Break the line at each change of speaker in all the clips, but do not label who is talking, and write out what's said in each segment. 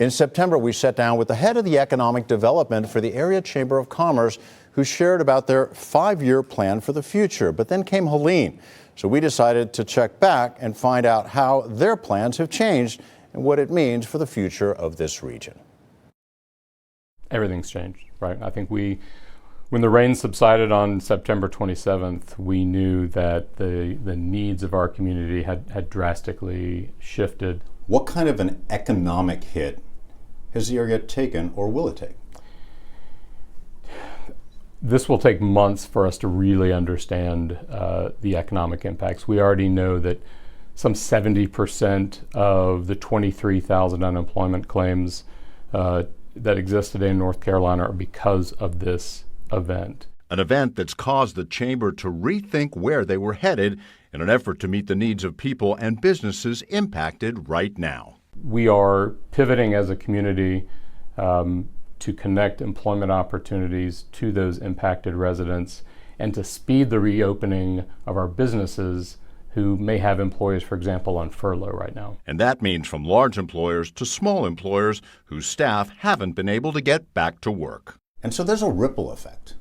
In September, we sat down with the head of the economic development for the area Chamber of Commerce, who shared about their 5-year plan for the future. But then came Helene. So we decided to check back and find out how their plans have changed and what it means for the future of this region.
Everything's changed, right? I think when the rain subsided on September 27th, we knew that the needs of our community had drastically shifted.
What kind of an economic hit has the area taken, or will it take?
This will take months for us to really understand the economic impacts. We already know that some 70% of the 23,000 unemployment claims that exist today in North Carolina are because of this event.
An event that's caused the Chamber to rethink where they were headed in an effort to meet the needs of people and businesses impacted right now.
We are pivoting as a community to connect employment opportunities to those impacted residents and to speed the reopening of our businesses who may have employees, for example, on furlough right now.
And that means from large employers to small employers whose staff haven't been able to get back to work.
And so there's a ripple effect.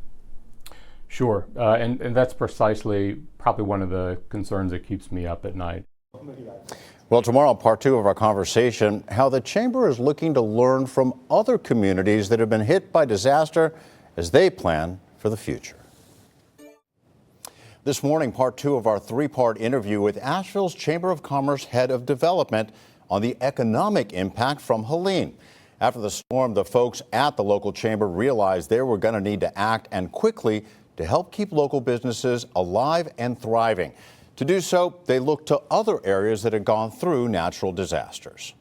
Sure, and that's precisely probably one of the concerns that keeps me up at night.
Well, tomorrow, part 2 of our conversation, how the Chamber is looking to learn from other communities that have been hit by disaster as they plan for the future. This morning, part 2 of our 3-part interview with Asheville's Chamber of Commerce Head of Development on the economic impact from Helene. After the storm, the folks at the local chamber realized they were going to need to act, and quickly, to help keep local businesses alive and thriving. To do so, they looked to other areas that had gone through natural disasters.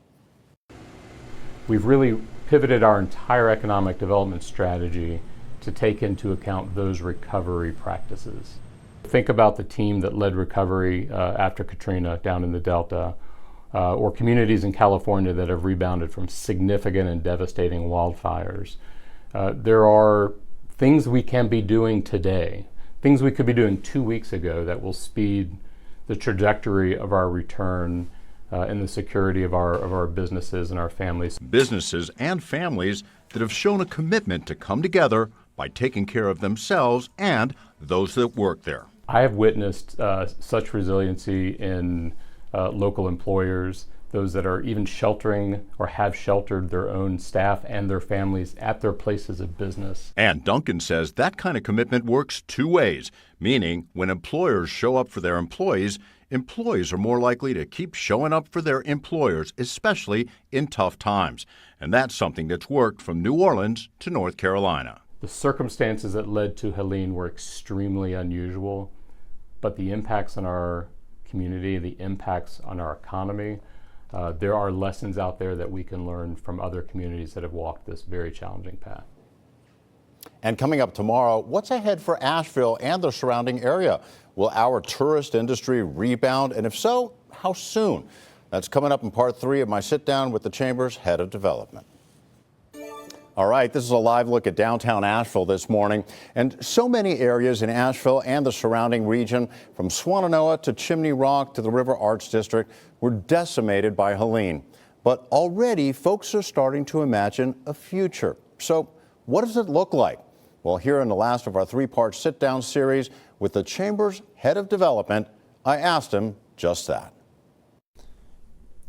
We've really pivoted our entire economic development strategy to take into account those recovery practices. Think about the team that led recovery after Katrina down in the Delta, or communities in California that have rebounded from significant and devastating wildfires. There are things we can be doing today, things we could be doing 2 weeks ago that will speed the trajectory of our return and the security of our businesses and our families.
Businesses and families that have shown a commitment to come together by taking care of themselves and those that work there.
I have witnessed such resiliency in local employers, those that are even sheltering or have sheltered their own staff and their families at their places of business.
And Duncan says that kind of commitment works 2 ways, meaning when employers show up for their employees, employees are more likely to keep showing up for their employers, especially in tough times. And that's something that's worked from New Orleans to North Carolina.
The circumstances that led to Helene were extremely unusual, but the impacts on our community, the impacts on our economy, there are lessons out there that we can learn from other communities that have walked this very challenging path.
And coming up tomorrow, what's ahead for Asheville and the surrounding area? Will our tourist industry rebound? And if so, how soon? That's coming up in part 3 of my sit down with the Chamber's Head of Development. All right, this is a live look at downtown Asheville this morning. And so many areas in Asheville and the surrounding region, from Swannanoa to Chimney Rock to the River Arts District, were decimated by Helene. But already, folks are starting to imagine a future. So what does it look like? Well, here in the last of our 3-part sit-down series with the Chamber's Head of Development, I asked him just that.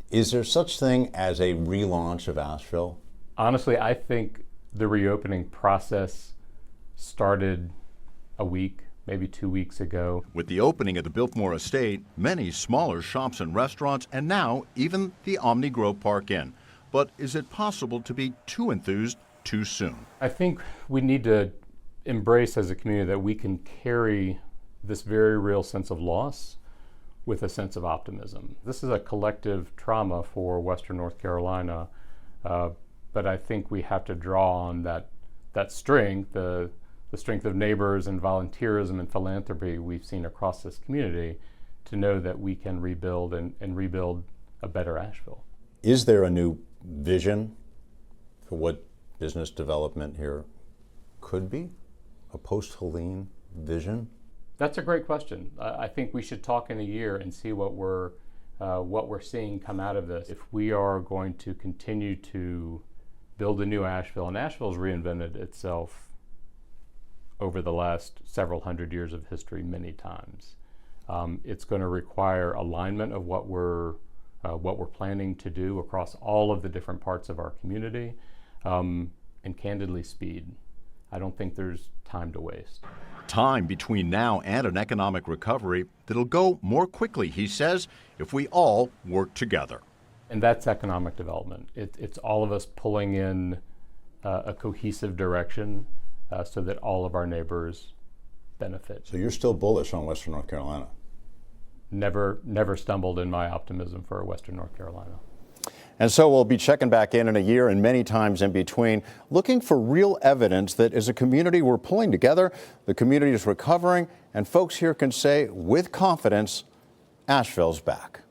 Is there such thing as a relaunch of Asheville?
Honestly, I think the reopening process started a week, maybe 2 weeks ago.
With the opening of the Biltmore Estate, many smaller shops and restaurants, and now even the Omni Grove Park Inn. But is it possible to be too enthused too soon?
I think we need to embrace as a community that we can carry this very real sense of loss with a sense of optimism. This is a collective trauma for Western North Carolina. But I think we have to draw on that strength, the strength of neighbors and volunteerism and philanthropy we've seen across this community to know that we can rebuild and rebuild a better Asheville.
Is there a new vision for what business development here could be? A post-Helene vision?
That's a great question. I think we should talk in a year and see what we're what we're seeing come out of this, if we are going to continue to build a new Asheville, and Asheville's reinvented itself over the last several hundred years of history many times. It's going to require alignment of what we're planning to do across all of the different parts of our community, and candidly, speed. I don't think there's time to waste.
Time between now and an economic recovery that'll go more quickly, he says, if we all work together.
And that's economic development. It's all of us pulling in a cohesive direction so that all of our neighbors benefit.
So you're still bullish on Western North Carolina?
Never stumbled in my optimism for Western North Carolina.
And so we'll be checking back in a year and many times in between, looking for real evidence that as a community we're pulling together, the community is recovering, and folks here can say with confidence, Asheville's back.